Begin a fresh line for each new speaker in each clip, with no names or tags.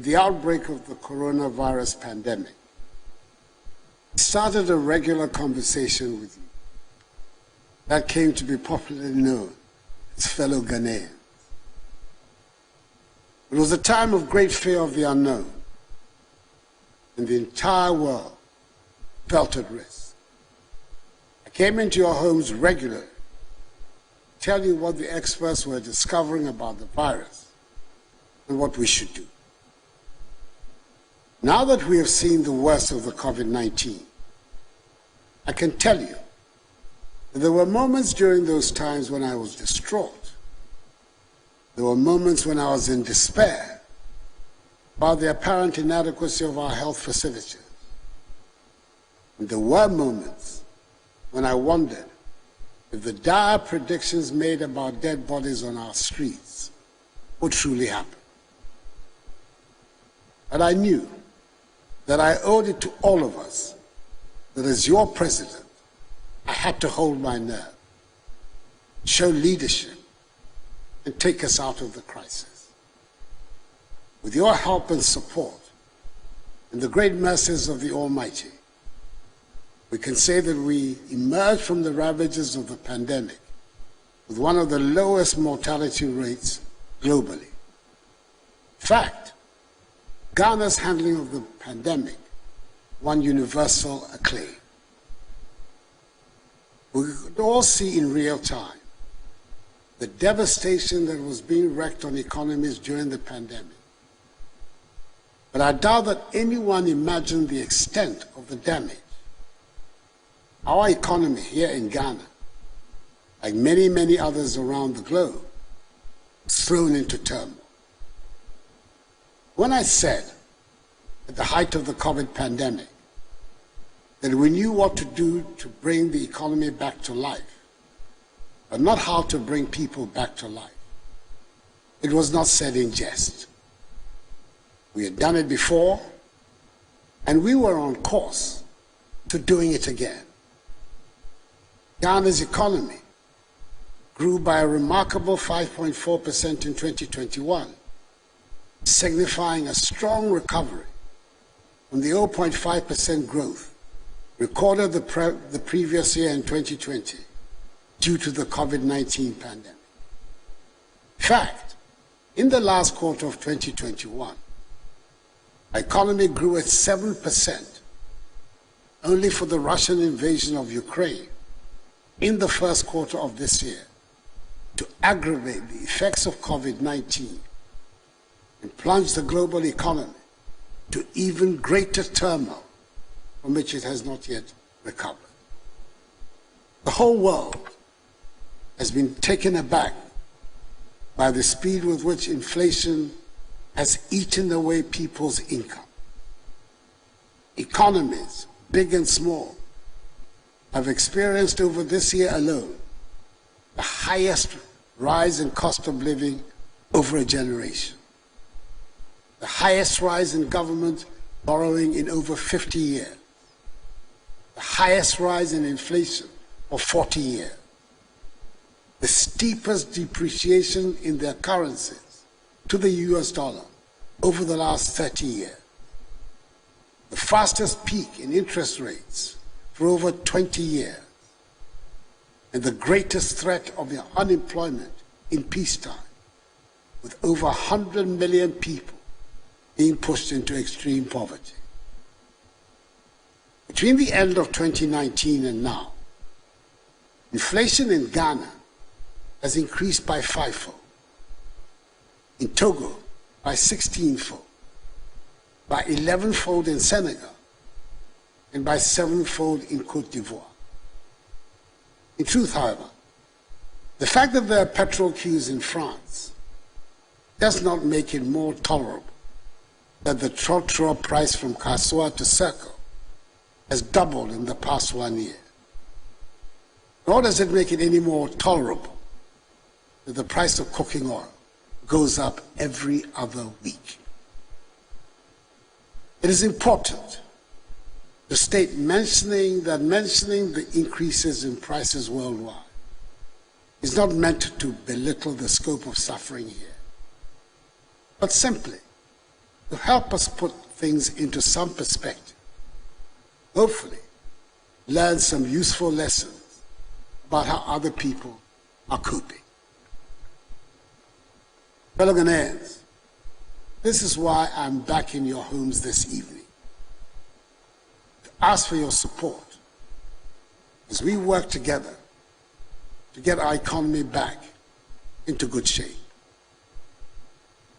With the outbreak of the coronavirus pandemic, I started a regular conversation with you that came to be popularly known as fellow Ghanaians. It was a time of great fear of the unknown, and the entire world felt at risk. I came into your homes regularly to tell you what the experts were discovering about the virus and what we should do. Now that we have seen the worst of the COVID-19, I can tell you that there were moments during those times when I was distraught. There were moments when I was in despair about the apparent inadequacy of our health facilities. And there were moments when I wondered if the dire predictions made about dead bodies on our streets would truly happen. But I knew that I owed it to all of us that as your president, I had to hold my nerve, show leadership, and take us out of the crisis. With your help and support, and the great mercies of the Almighty, we can say that we emerged from the ravages of the pandemic with one of the lowest mortality rates globally. In fact, Ghana's handling of the pandemic won universal acclaim. We could all see in real time the devastation that was being wreaked on economies during the pandemic. But I doubt that anyone imagined the extent of the damage. Our economy here in Ghana, like many, many others around the globe, was thrown into turmoil. When I said, at the height of the COVID pandemic, that we knew what to do to bring the economy back to life, but not how to bring people back to life, it was not said in jest. We had done it before, and we were on course to doing it again. Ghana's economy grew by a remarkable 5.4% in 2021, signifying a strong recovery from the 0.5% growth recorded the previous year in 2020 due to the COVID-19 pandemic. In fact, in the last quarter of 2021, our economy grew at 7%, only for the Russian invasion of Ukraine in the first quarter of this year to aggravate the effects of COVID-19 and plunge the global economy to even greater turmoil from which it has not yet recovered. The whole world has been taken aback by the speed with which inflation has eaten away people's income. Economies, big and small, have experienced over this year alone the highest rise in cost of living over a generation, the highest rise in government borrowing in over 50 years, the highest rise in inflation for 40 years, the steepest depreciation in their currencies to the US dollar over the last 30 years, the fastest peak in interest rates for over 20 years, and the greatest threat of the unemployment in peacetime, with over 100 million people being pushed into extreme poverty. Between the end of 2019 and now, inflation in Ghana has increased by 5-fold, in Togo by 16-fold, by 11-fold in Senegal, and by 7-fold in Côte d'Ivoire. In truth, however, the fact that there are petrol queues in France does not make it more tolerable that the trottoir price from Kassoa to Circle has doubled in the past 1 year. Nor does it make it any more tolerable that the price of cooking oil goes up every other week. It is important to state mentioning the increases in prices worldwide is not meant to belittle the scope of suffering here, but simply to help us put things into some perspective. Hopefully, learn some useful lessons about how other people are coping. Fellow Ghanaians, this is why I'm back in your homes this evening, to ask for your support as we work together to get our economy back into good shape.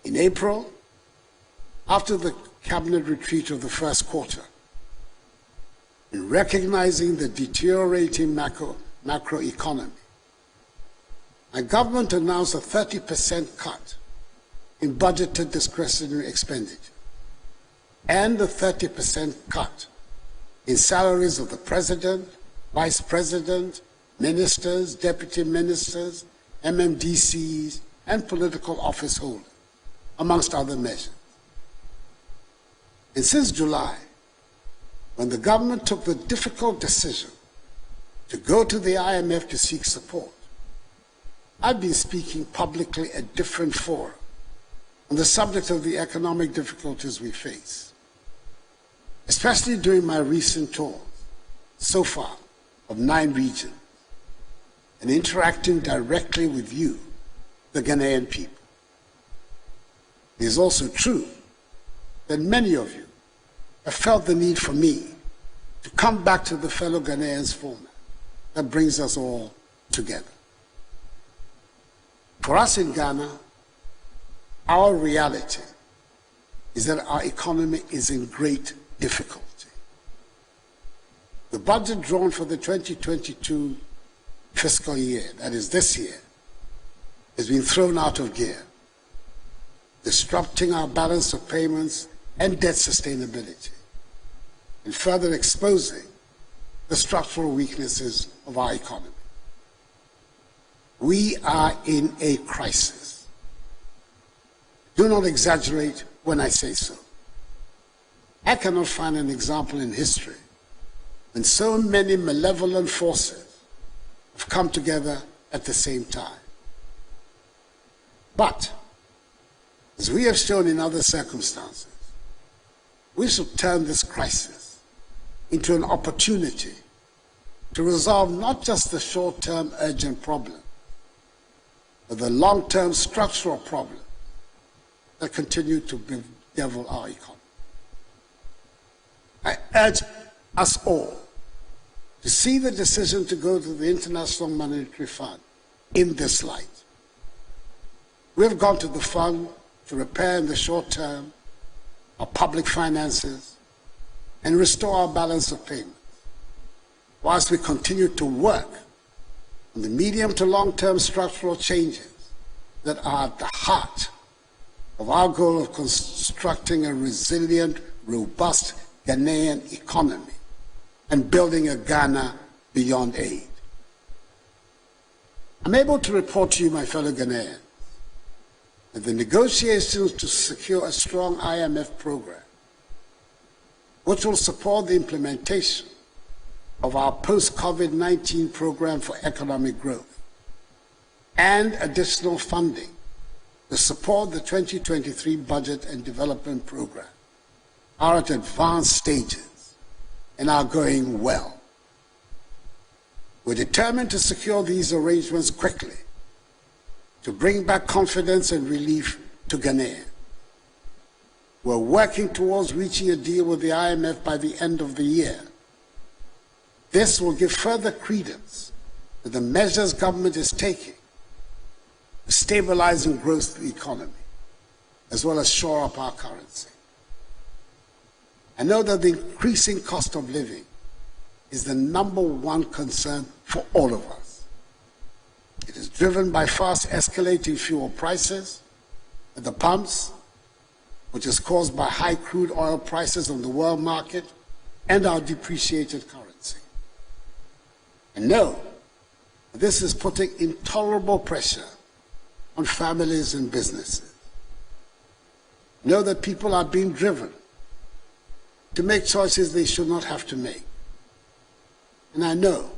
In April, after the cabinet retreat of the first quarter, in recognizing the deteriorating macroeconomy, my government announced a 30% cut in budgeted discretionary expenditure and a 30% cut in salaries of the President, Vice President, ministers, deputy ministers, MMDCs, and political office holders, amongst other measures. And since July, when the government took the difficult decision to go to the IMF to seek support, I've been speaking publicly at different fora on the subject of the economic difficulties we face, especially during my recent tours so far of 9 regions, and interacting directly with you, the Ghanaian people. It is also true that many of you have felt the need for me to come back to the fellow Ghanaians format that brings us all together. For us in Ghana, our reality is that our economy is in great difficulty. The budget drawn for the 2022 fiscal year, that is this year, has been thrown out of gear, disrupting our balance of payments and debt sustainability, and further exposing the structural weaknesses of our economy. We are in a crisis. Do not exaggerate when I say so. I cannot find an example in history when so many malevolent forces have come together at the same time. But, as we have shown in other circumstances, we should turn this crisis into an opportunity to resolve not just the short-term urgent problem, but the long-term structural problem that continue to bedevil our economy. I urge us all to see the decision to go to the International Monetary Fund in this light. We have gone to the fund to repair in the short term our public finances and restore our balance of payments, whilst we continue to work on the medium to long-term structural changes that are at the heart of our goal of constructing a resilient, robust Ghanaian economy and building a Ghana beyond aid. I'm able to report to you, my fellow Ghanaians, that the negotiations to secure a strong IMF program, which will support the implementation of our post-COVID-19 program for economic growth, and additional funding to support the 2023 budget and development program, are at advanced stages and are going well. We're determined to secure these arrangements quickly to bring back confidence and relief to Ghanaians. We're working towards reaching a deal with the IMF by the end of the year. This will give further credence to the measures government is taking to stabilize and grow the economy, as well as shore up our currency. I know that the increasing cost of living is the #1 concern for all of us. It is driven by fast escalating fuel prices at the pumps, which is caused by high crude oil prices on the world market and our depreciated currency. I know that this is putting intolerable pressure on families and businesses. I know that people are being driven to make choices they should not have to make. And I know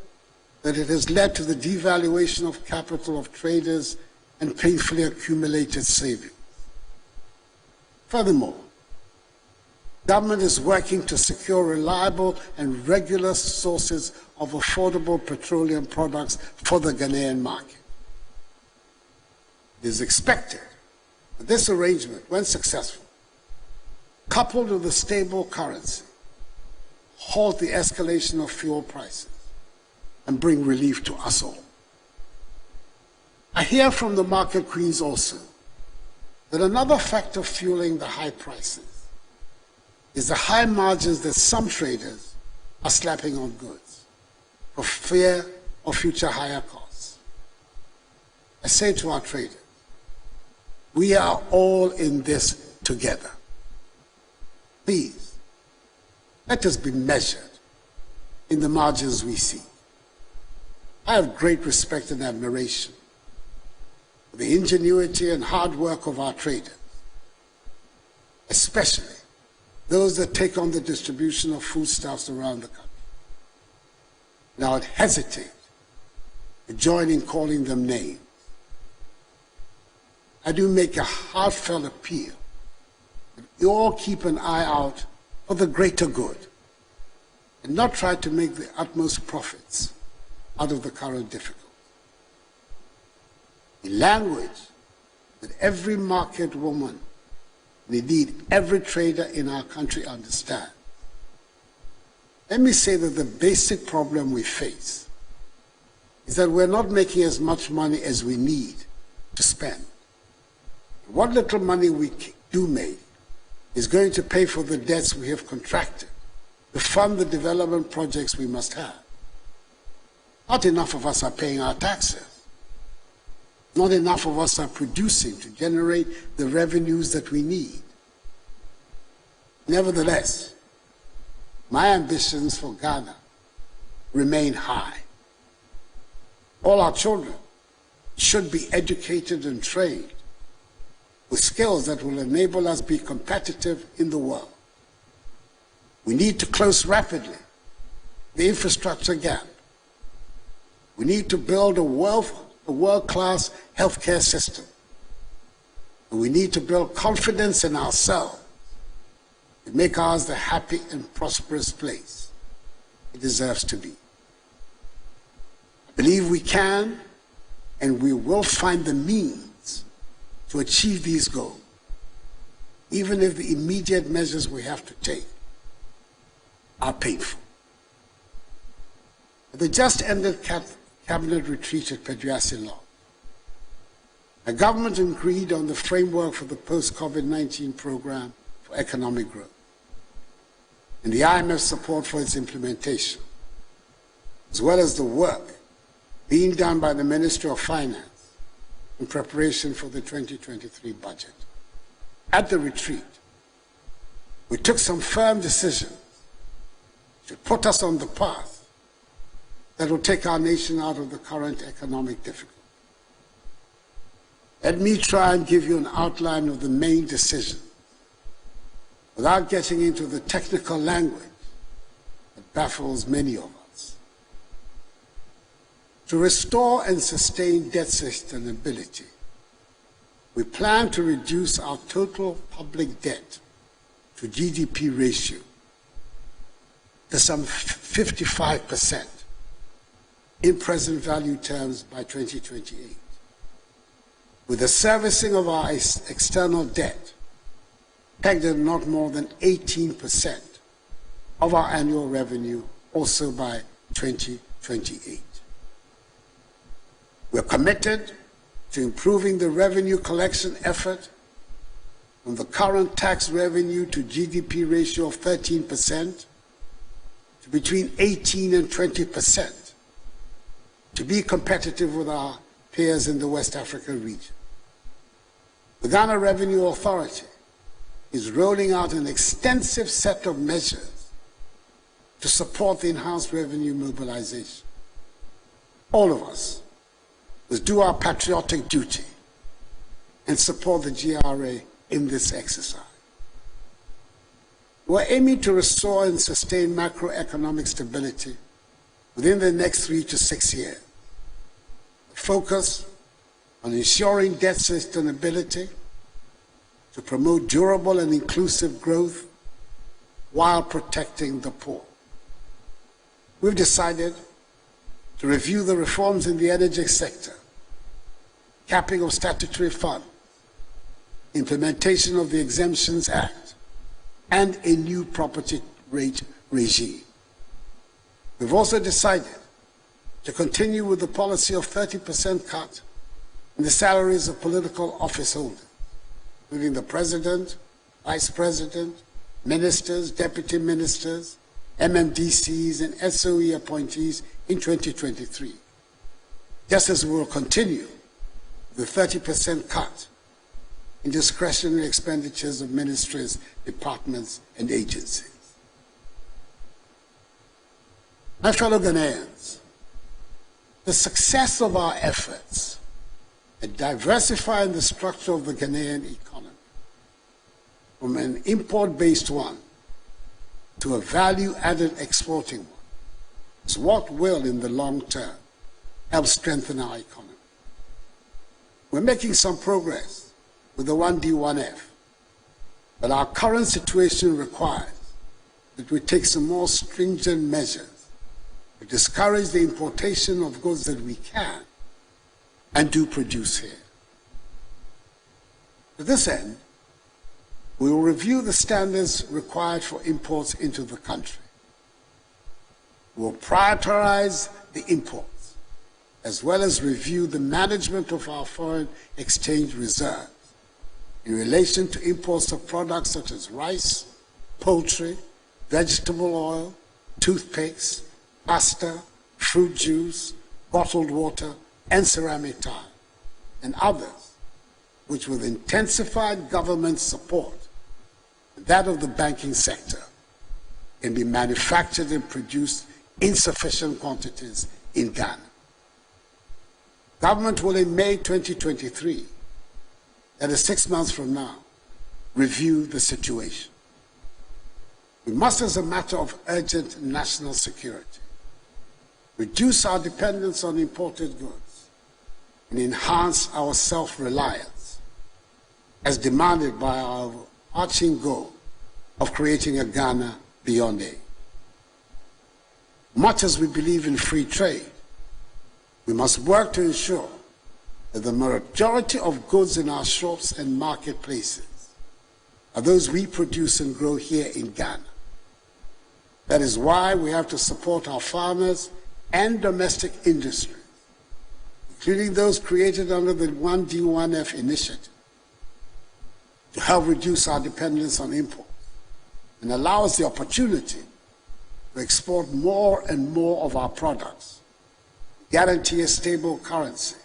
that it has led to the devaluation of capital of traders and painfully accumulated savings. Furthermore, Government is working to secure reliable and regular sources of affordable petroleum products for the Ghanaian market. It is expected that this arrangement, when successful, coupled with a stable currency, halt the escalation of fuel prices and bring relief to us all. I hear from the market queens also that another factor fueling the high prices is the high margins that some traders are slapping on goods for fear of future higher costs. I say to our traders, we are all in this together. Please, let us be measured in the margins we see. I have great respect and admiration for the ingenuity and hard work of our traders, especially those that take on the distribution of foodstuffs around the country. Now, I would hesitate to join in calling them names. I do make a heartfelt appeal that you all keep an eye out for the greater good and not try to make the utmost profits out of the current difficulty. The language that every market woman, and indeed every trader in our country understands. Let me say that the basic problem we face is that we're not making as much money as we need to spend. What little money we do make is going to pay for the debts we have contracted to fund the development projects we must have. Not enough of us are paying our taxes. Not enough of us are producing to generate the revenues that we need. Nevertheless, my ambitions for Ghana remain high. All our children should be educated and trained with skills that will enable us to be competitive in the world. We need to close rapidly the infrastructure gap. We need to build a world-class healthcare system. And we need to build confidence in ourselves to make ours the happy and prosperous place it deserves to be. I believe we can and we will find the means to achieve these goals, even if the immediate measures we have to take are painful. At the just ended cabinet retreat at Peduasin, the government agreed on the framework for the post-COVID-19 program for economic growth and the IMF support for its implementation, as well as the work being done by the Ministry of Finance in preparation for the 2023 budget. At the retreat, we took some firm decisions to put us on the path that will take our nation out of the current economic difficulty. Let me try and give you an outline of the main decisions without getting into the technical language that baffles many of us. To restore and sustain debt sustainability, we plan to reduce our total public debt to GDP ratio to some 55% in present value terms by 2028, with the servicing of our external debt pegged at not more than 18% of our annual revenue also by 2028. We're committed to improving the revenue collection effort from the current tax revenue to GDP ratio of 13% to between 18 and 20% to be competitive with our peers in the West Africa region. The Ghana Revenue Authority is rolling out an extensive set of measures to support the enhanced revenue mobilization. All of us must do our patriotic duty and support the GRA in this exercise. We're aiming to restore and sustain macroeconomic stability within the next 3 to 6 years. Focus on ensuring debt sustainability to promote durable and inclusive growth while protecting the poor. We've decided to review the reforms in the energy sector, capping of statutory funds, implementation of the Exemptions Act, and a new property rate regime. We've also decided to continue with the policy of 30% cut in the salaries of political office holders, including the President, Vice President, Ministers, Deputy Ministers, MMDCs, and SOE appointees in 2023, just as we will continue the 30% cut in discretionary expenditures of ministries, departments, and agencies. My fellow Ghanaians, the success of our efforts at diversifying the structure of the Ghanaian economy from an import-based one to a value-added exporting one is what will, in the long term, help strengthen our economy. We're making some progress with the 1D1F, but our current situation requires that we take some more stringent measures to discourage the importation of goods that we can and do produce here. To this end, we will review the standards required for imports into the country. We will prioritize the imports, as well as review the management of our foreign exchange reserves in relation to imports of products such as rice, poultry, vegetable oil, toothpicks, pasta, fruit juice, bottled water, and ceramic tile, and others, which with intensified government support, and that of the banking sector, can be manufactured and produced in sufficient quantities in Ghana. Government will in May 2023, that is 6 months from now, review the situation. We must, as a matter of urgent national security, reduce our dependence on imported goods and enhance our self-reliance, as demanded by our overarching goal of creating a Ghana beyond aid. Much as we believe in free trade, we must work to ensure that the majority of goods in our shops and marketplaces are those we produce and grow here in Ghana. That is why we have to support our farmers and domestic industries, including those created under the 1D1F initiative, to help reduce our dependence on imports and allow us the opportunity to export more and more of our products, guarantee a stable currency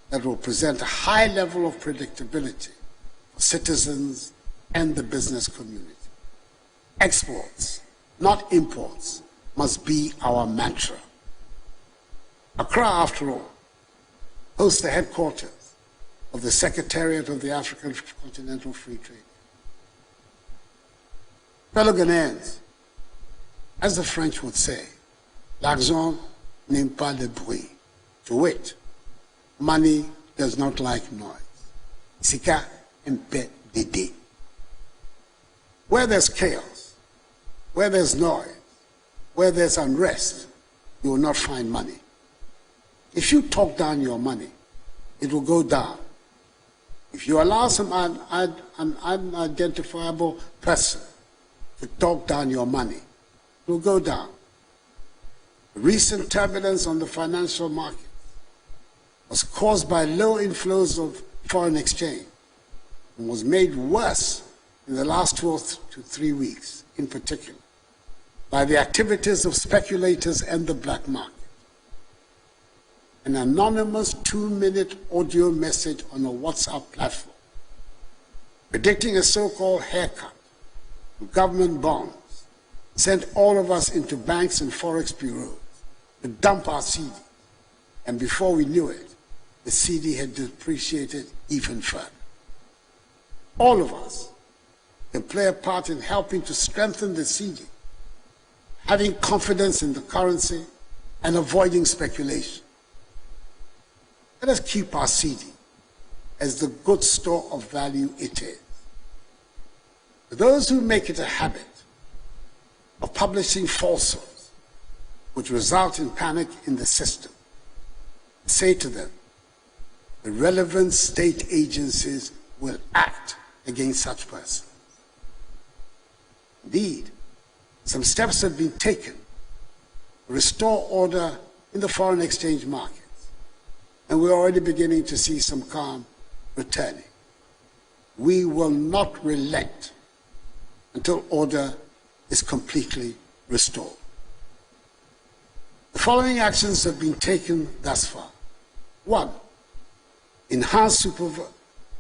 that will present a high level of predictability for citizens and the business community. Exports, not imports, must be our mantra. Accra, after all, hosts the headquarters of the Secretariat of the African Continental Free Trade. Fellow Ghanaians, as the French would say, l'argent n'aime pas le bruit. To wit, money does not like noise. Sika mpe dede. Where there's chaos, where there's noise, where there's unrest, you will not find money. If you talk down your money, it will go down. If you allow some unidentifiable person to talk down your money, it will go down. The recent turbulence on the financial market was caused by low inflows of foreign exchange and was made worse in the last 2 to 3 weeks, in particular, by the activities of speculators and the black market. An anonymous 2-minute audio message on a WhatsApp platform predicting a so-called haircut of government bonds sent all of us into banks and forex bureaus to dump our CD. And before we knew it, the CD had depreciated even further. All of us can play a part in helping to strengthen the CD, having confidence in the currency and avoiding speculation. Let us keep our CD as the good store of value it is. For those who make it a habit of publishing falsehoods which result in panic in the system. Say to them, the relevant state agencies will act against such persons. Indeed, some steps have been taken to restore order in the foreign exchange markets, and we're already beginning to see some calm returning. We will not relent until order is completely restored. The following actions have been taken thus far. 1. Enhanced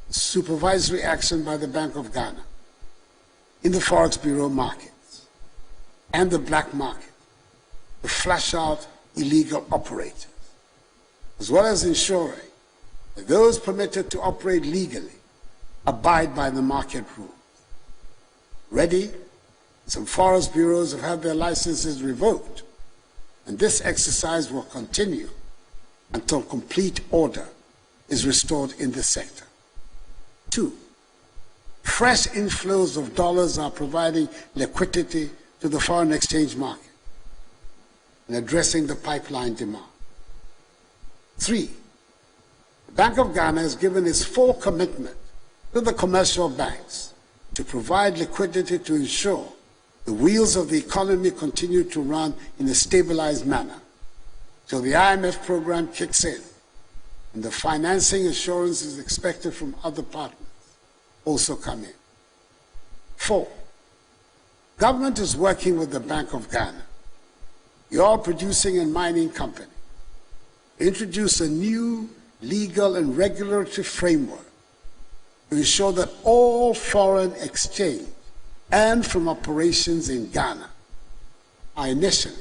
supervisory action by the Bank of Ghana in the Forex Bureau markets and the black market to flush out illegal operators, as well as ensuring that those permitted to operate legally abide by the market rules. Already, some Forex bureaus have had their licenses revoked, and this exercise will continue until complete order is restored in the sector. 2. Fresh inflows of dollars are providing liquidity to the foreign exchange market and addressing the pipeline demand. 3. The Bank of Ghana has given its full commitment to the commercial banks to provide liquidity to ensure the wheels of the economy continue to run in a stabilized manner till the IMF program kicks in and the financing assurances expected from other partners also come in. 4. Government is working with the Bank of Ghana, the oil producing and mining company, to introduce a new legal and regulatory framework to ensure that all foreign exchange and from operations in Ghana are initially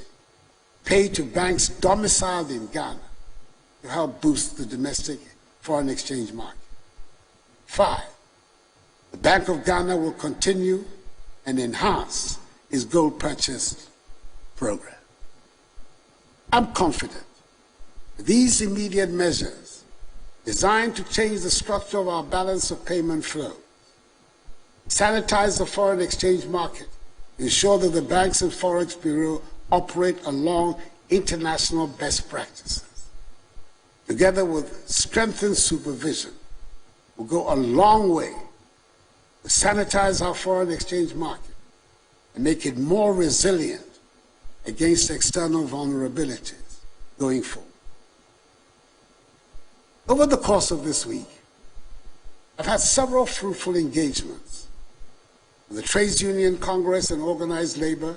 paid to banks domiciled in Ghana to help boost the domestic foreign exchange market. 5. The Bank of Ghana will continue and enhance its gold purchase program. I'm confident that these immediate measures designed to change the structure of our balance of payment flow, sanitize the foreign exchange market, ensure that the banks and Forex Bureau operate along international best practices, together with strengthened supervision, will go a long way to sanitize our foreign exchange market and make it more resilient against external vulnerabilities going forward. Over the course of this week, I've had several fruitful engagements with the Trades Union Congress and Organized Labor,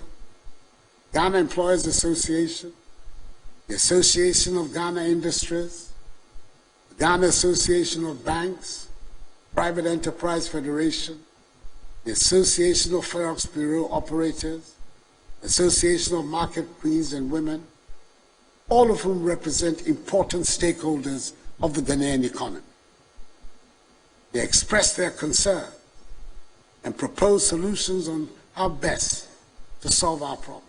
Ghana Employers Association, the Association of Ghana Industries, the Ghana Association of Banks, Private Enterprise Federation, the Association of Forex Bureau Operators, the Association of Market Queens and Women, all of whom represent important stakeholders of the Ghanaian economy. They expressed their concern and proposed solutions on how best to solve our problem.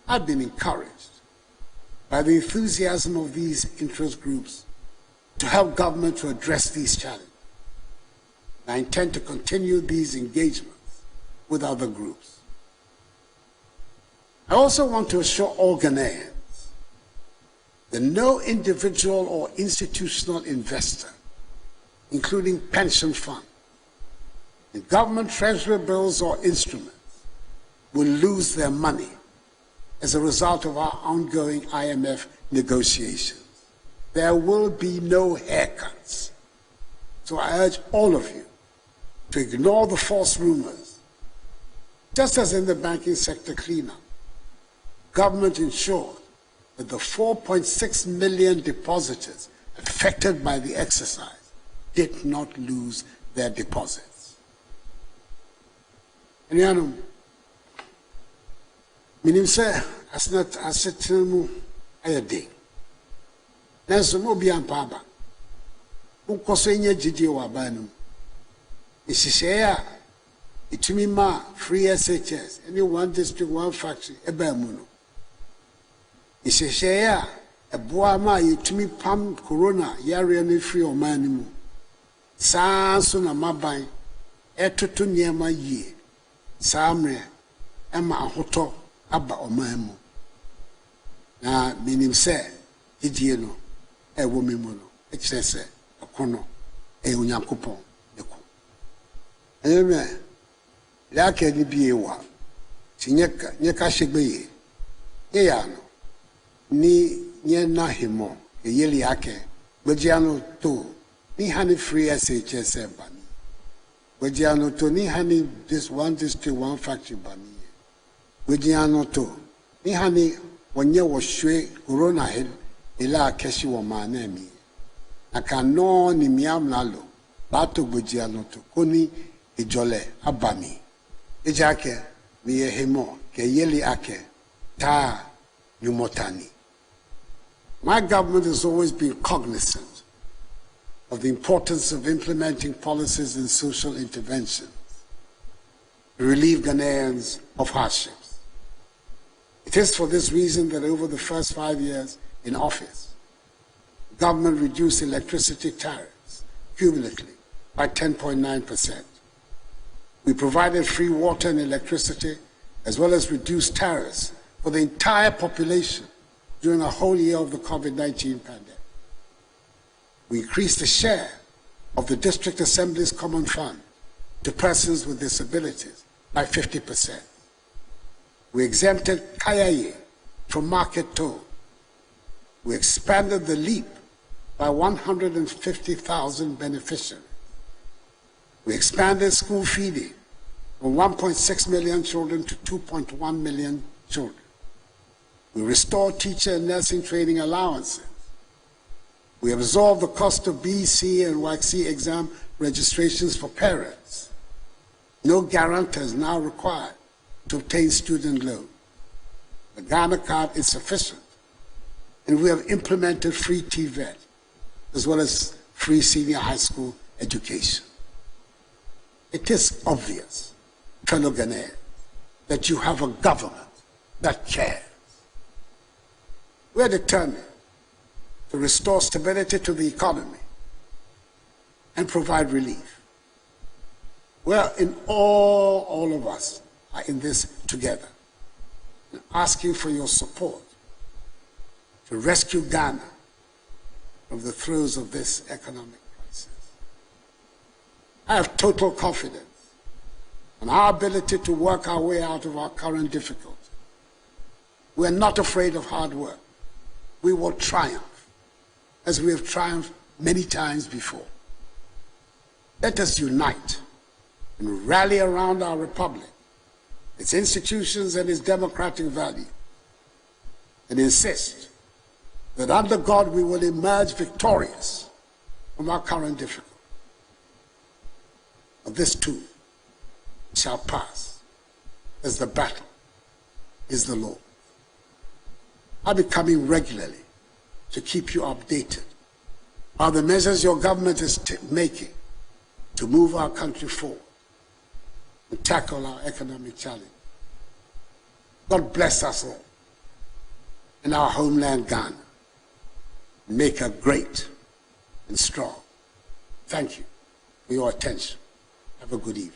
I've been encouraged by the enthusiasm of these interest groups to help government to address these challenges. I intend to continue these engagements with other groups. I also want to assure all Ghanaians that no individual or institutional investor, including pension funds, and government treasury bills or instruments, will lose their money as a result of our ongoing IMF negotiations. There will be no haircuts. So I urge all of you to ignore the false rumors. Just as in the banking sector cleanup, government ensured that the 4.6 million depositors affected by the exercise did not lose their deposits. And you know, minim sɛ asnat asetena mu ayɛ den nanso mo bi ampa aba wokɔ so nya gyigye wɔ aban no mu nhyehyɛeɛ a ɛtumi ma free SHS any one district one factory ɛbaa mu no nhyehyɛeɛ a ɛboa ma yɛtumi pam corona yare no free ɔman no mu saa nso na maban ɛtoto nneɛma yie saa mmerɛ Emma Ahoto Abba Omamu. Na minim se, Idieno, a woman, excess, a corner, a unyankupon, the co. Amen. Like any be a wa. Sinyaka, Nyakashigbe, Eano, ni Nahimo, a yeli ake, Bajiano to, ni honey free SHS Bani. Bajiano to, ni honey this one district, one factory Bani. Bajiano to, ni honey. When you was sure Corona head, Ela Keshi wa manemi. Akano ni miam lalo, Bato Bujiano to Koni, Ijole, Abami. Ejake, ni hemo, ke yeli ake, ta numotani. My government has always been cognizant of the importance of implementing policies and social interventions to relieve Ghanaians of hardships. It is for this reason that over the first 5 years in office, the government reduced electricity tariffs cumulatively by 10.9%. We provided free water and electricity, as well as reduced tariffs for the entire population during a whole year of the COVID-19 pandemic. We increased the share of the District Assembly's Common Fund to persons with disabilities by 50%. We exempted Kayaye from market toll. We expanded the LEAP by 150,000 beneficiaries. We expanded school feeding from 1.6 million children to 2.1 million children. We restored teacher and nursing training allowances. We absorbed the cost of BC and YC exam registrations for parents. No guarantor is now required to obtain student loan. The Ghana card is sufficient, and we have implemented free TVET, as well as free senior high school education. It is obvious, fellow Ghanaians, that you have a government that cares. We are determined to restore stability to the economy and provide relief. Well, in all of us are in this together, and asking for your support to rescue Ghana from the throes of this economic crisis. I have total confidence in our ability to work our way out of our current difficulty. We are not afraid of hard work. We will triumph, as we have triumphed many times before. Let us unite and rally around our republic, its institutions and its democratic value, and insist that under God we will emerge victorious from our current difficulty. But this too shall pass, as the battle is the Lord. I'll be coming regularly to keep you updated on the measures your government is making to move our country forward and tackle our economic challenge. God bless us all in our homeland Ghana. Make her great and strong. Thank you for your attention. Have a good evening.